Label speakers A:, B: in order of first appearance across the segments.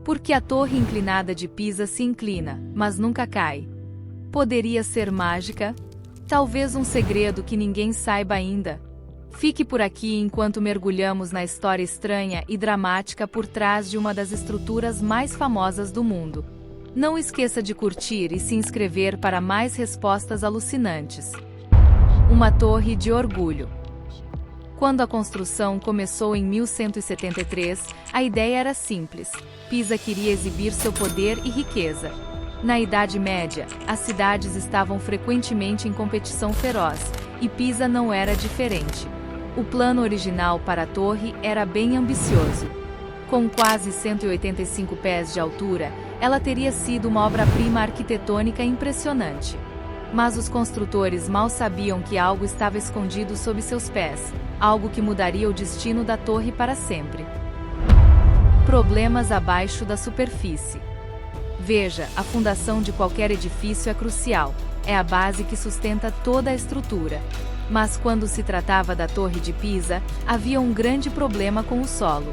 A: Porque a torre inclinada de Pisa se inclina, mas nunca cai. Poderia ser mágica? Talvez um segredo que ninguém saiba ainda. Fique por aqui enquanto mergulhamos na história estranha e dramática por trás de uma das estruturas mais famosas do mundo. Não esqueça de curtir e se inscrever para mais respostas alucinantes. Uma torre de orgulho. Quando a construção começou em 1173, a ideia era simples. Pisa queria exibir seu poder e riqueza. Na Idade Média, as cidades estavam frequentemente em competição feroz, e Pisa não era diferente. O plano original para a torre era bem ambicioso. Com quase 185 pés de altura, ela teria sido uma obra-prima arquitetônica impressionante. Mas os construtores mal sabiam que algo estava escondido sob seus pés, algo que mudaria o destino da torre para sempre. Problemas abaixo da superfície. Veja, a fundação de qualquer edifício é crucial, é a base que sustenta toda a estrutura. Mas quando se tratava da Torre de Pisa, havia um grande problema com o solo.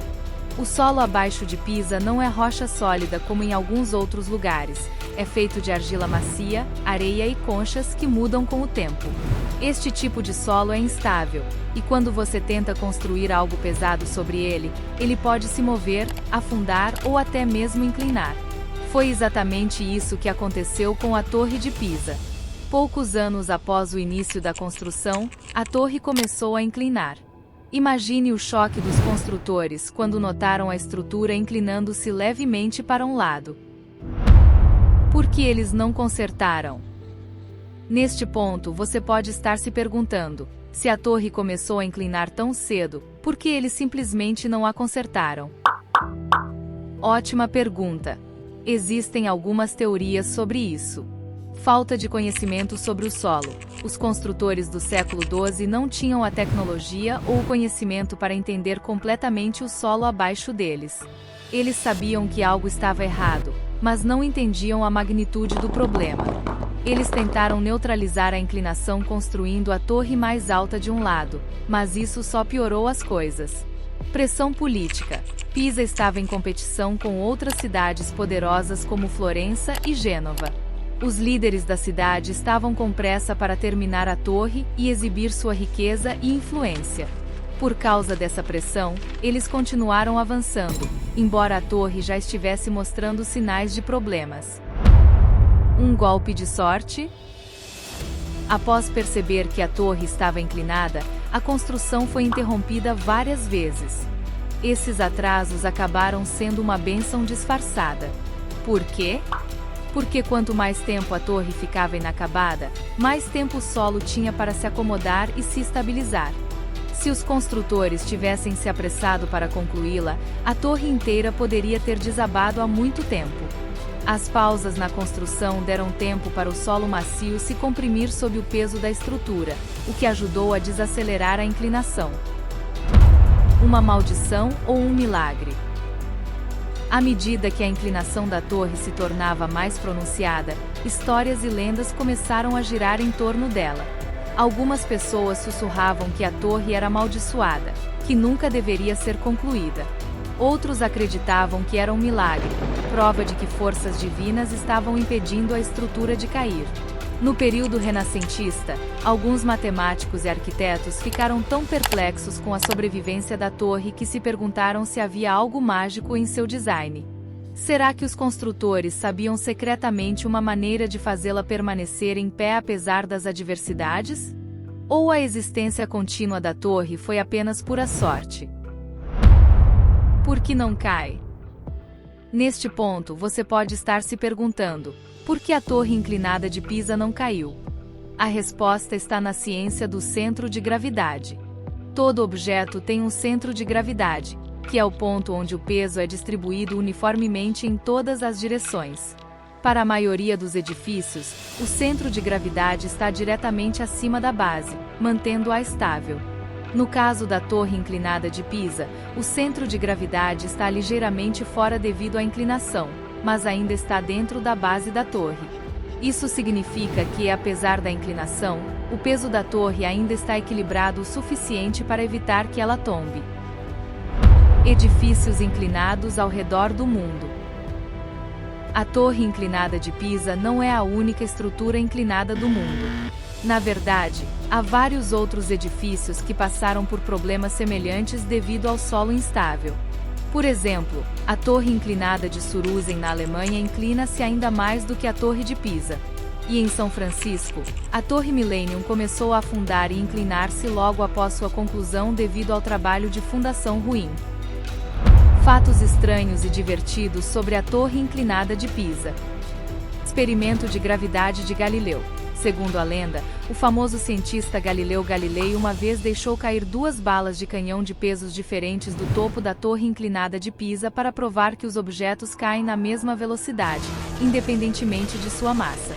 A: O solo abaixo de Pisa não é rocha sólida como em alguns outros lugares. É feito de argila macia, areia e conchas que mudam com o tempo. Este tipo de solo é instável, e quando você tenta construir algo pesado sobre ele, ele pode se mover, afundar ou até mesmo inclinar. Foi exatamente isso que aconteceu com a Torre de Pisa. Poucos anos após o início da construção, a torre começou a inclinar. Imagine o choque dos construtores quando notaram a estrutura inclinando-se levemente para um lado. Por que eles não consertaram? Neste ponto, você pode estar se perguntando: se a torre começou a inclinar tão cedo, por que eles simplesmente não a consertaram? Ótima pergunta. Existem algumas teorias sobre isso. Falta de conhecimento sobre o solo. Os construtores do século XII não tinham a tecnologia ou o conhecimento para entender completamente o solo abaixo deles. Eles sabiam que algo estava errado, mas não entendiam a magnitude do problema. Eles tentaram neutralizar a inclinação construindo a torre mais alta de um lado, mas isso só piorou as coisas. Pressão política. Pisa estava em competição com outras cidades poderosas como Florença e Gênova. Os líderes da cidade estavam com pressa para terminar a torre e exibir sua riqueza e influência. Por causa dessa pressão, eles continuaram avançando, embora a torre já estivesse mostrando sinais de problemas. Um golpe de sorte? Após perceber que a torre estava inclinada, a construção foi interrompida várias vezes. Esses atrasos acabaram sendo uma bênção disfarçada. Por quê? Porque quanto mais tempo a torre ficava inacabada, mais tempo o solo tinha para se acomodar e se estabilizar. Se os construtores tivessem se apressado para concluí-la, a torre inteira poderia ter desabado há muito tempo. As pausas na construção deram tempo para o solo macio se comprimir sob o peso da estrutura, o que ajudou a desacelerar a inclinação. Uma maldição ou um milagre? À medida que a inclinação da torre se tornava mais pronunciada, histórias e lendas começaram a girar em torno dela. Algumas pessoas sussurravam que a torre era amaldiçoada, que nunca deveria ser concluída. Outros acreditavam que era um milagre, prova de que forças divinas estavam impedindo a estrutura de cair. No período renascentista, alguns matemáticos e arquitetos ficaram tão perplexos com a sobrevivência da torre que se perguntaram se havia algo mágico em seu design. Será que os construtores sabiam secretamente uma maneira de fazê-la permanecer em pé apesar das adversidades? Ou a existência contínua da torre foi apenas pura sorte? Por que não cai? Neste ponto, você pode estar se perguntando: por que a torre inclinada de Pisa não caiu? A resposta está na ciência do centro de gravidade. Todo objeto tem um centro de gravidade, que é o ponto onde o peso é distribuído uniformemente em todas as direções. Para a maioria dos edifícios, o centro de gravidade está diretamente acima da base, mantendo-a estável. No caso da torre inclinada de Pisa, o centro de gravidade está ligeiramente fora devido à inclinação, mas ainda está dentro da base da torre. Isso significa que, apesar da inclinação, o peso da torre ainda está equilibrado o suficiente para evitar que ela tombe. Edifícios inclinados ao redor do mundo. A Torre Inclinada de Pisa não é a única estrutura inclinada do mundo. Na verdade, há vários outros edifícios que passaram por problemas semelhantes devido ao solo instável. Por exemplo, a Torre Inclinada de Surusen na Alemanha inclina-se ainda mais do que a Torre de Pisa. E em São Francisco, a Torre Millennium começou a afundar e inclinar-se logo após sua conclusão devido ao trabalho de fundação ruim. Fatos estranhos e divertidos sobre a Torre Inclinada de Pisa. Experimento de gravidade de Galileu. Segundo a lenda, o famoso cientista Galileu Galilei uma vez deixou cair 2 balas de canhão de pesos diferentes do topo da Torre Inclinada de Pisa para provar que os objetos caem na mesma velocidade, independentemente de sua massa.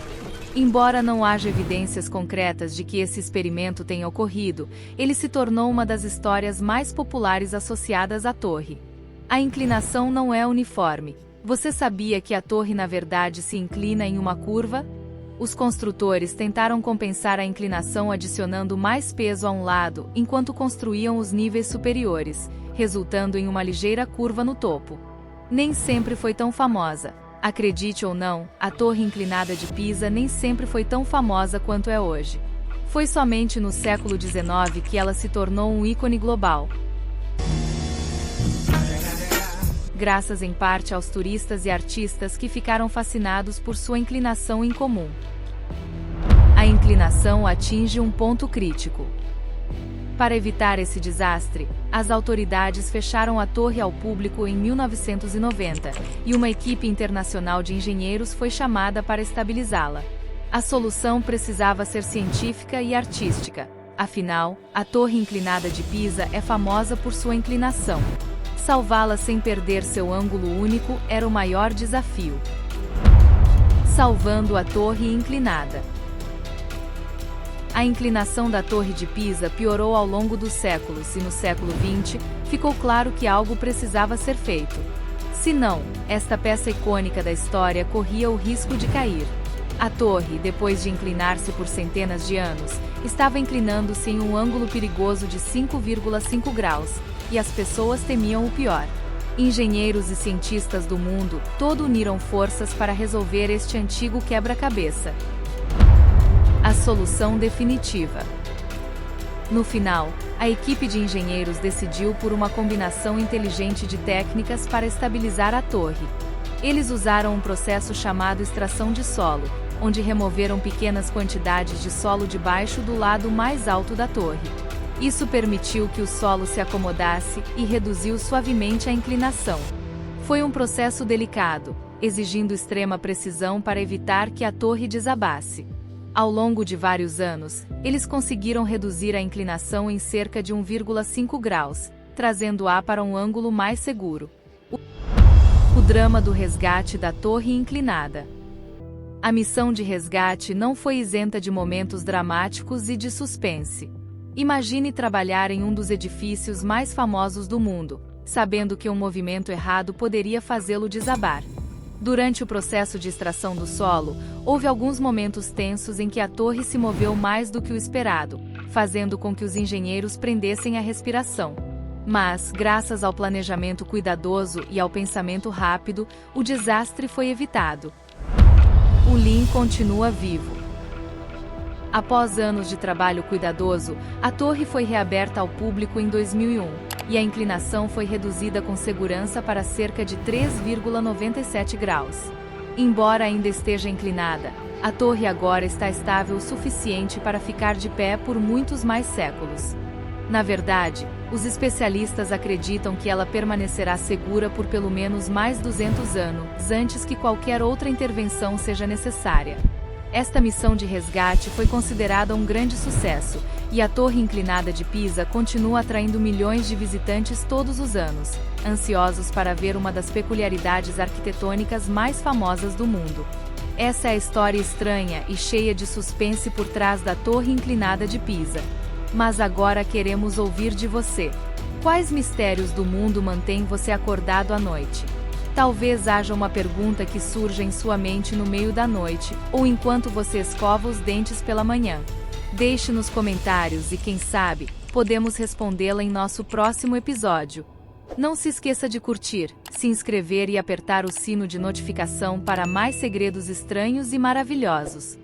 A: Embora não haja evidências concretas de que esse experimento tenha ocorrido, ele se tornou uma das histórias mais populares associadas à torre. A inclinação não é uniforme. Você sabia que a torre na verdade se inclina em uma curva? Os construtores tentaram compensar a inclinação adicionando mais peso a um lado enquanto construíam os níveis superiores, resultando em uma ligeira curva no topo. Nem sempre foi tão famosa. Acredite ou não, a Torre Inclinada de Pisa nem sempre foi tão famosa quanto é hoje. Foi somente no século XIX que ela se tornou um ícone global. Graças em parte aos turistas e artistas que ficaram fascinados por sua inclinação incomum. A inclinação atinge um ponto crítico. Para evitar esse desastre, as autoridades fecharam a torre ao público em 1990, e uma equipe internacional de engenheiros foi chamada para estabilizá-la. A solução precisava ser científica e artística. Afinal, a Torre Inclinada de Pisa é famosa por sua inclinação. Salvá-la sem perder seu ângulo único era o maior desafio. Salvando a Torre Inclinada. A inclinação da Torre de Pisa piorou ao longo dos séculos e no século XX, ficou claro que algo precisava ser feito. Se não, esta peça icônica da história corria o risco de cair. A torre, depois de inclinar-se por centenas de anos, estava inclinando-se em um ângulo perigoso de 5,5 graus, e as pessoas temiam o pior. Engenheiros e cientistas do mundo todo uniram forças para resolver este antigo quebra-cabeça. A solução definitiva. No final, a equipe de engenheiros decidiu por uma combinação inteligente de técnicas para estabilizar a torre. Eles usaram um processo chamado extração de solo, onde removeram pequenas quantidades de solo debaixo do lado mais alto da torre. Isso permitiu que o solo se acomodasse e reduziu suavemente a inclinação. Foi um processo delicado, exigindo extrema precisão para evitar que a torre desabasse. Ao longo de vários anos, eles conseguiram reduzir a inclinação em cerca de 1,5 graus, trazendo-a para um ângulo mais seguro. O drama do resgate da Torre Inclinada. A missão de resgate não foi isenta de momentos dramáticos e de suspense. Imagine trabalhar em um dos edifícios mais famosos do mundo, sabendo que um movimento errado poderia fazê-lo desabar. Durante o processo de extração do solo, houve alguns momentos tensos em que a torre se moveu mais do que o esperado, fazendo com que os engenheiros prendessem a respiração. Mas, graças ao planejamento cuidadoso e ao pensamento rápido, o desastre foi evitado. O Lean continua vivo. Após anos de trabalho cuidadoso, a torre foi reaberta ao público em 2001, e a inclinação foi reduzida com segurança para cerca de 3,97 graus. Embora ainda esteja inclinada, a torre agora está estável o suficiente para ficar de pé por muitos mais séculos. Na verdade, os especialistas acreditam que ela permanecerá segura por pelo menos mais 200 anos, antes que qualquer outra intervenção seja necessária. Esta missão de resgate foi considerada um grande sucesso, e a Torre Inclinada de Pisa continua atraindo milhões de visitantes todos os anos, ansiosos para ver uma das peculiaridades arquitetônicas mais famosas do mundo. Essa é a história estranha e cheia de suspense por trás da Torre Inclinada de Pisa. Mas agora queremos ouvir de você. Quais mistérios do mundo mantêm você acordado à noite? Talvez haja uma pergunta que surja em sua mente no meio da noite, ou enquanto você escova os dentes pela manhã. Deixe nos comentários e quem sabe, podemos respondê-la em nosso próximo episódio. Não se esqueça de curtir, se inscrever e apertar o sino de notificação para mais segredos estranhos e maravilhosos.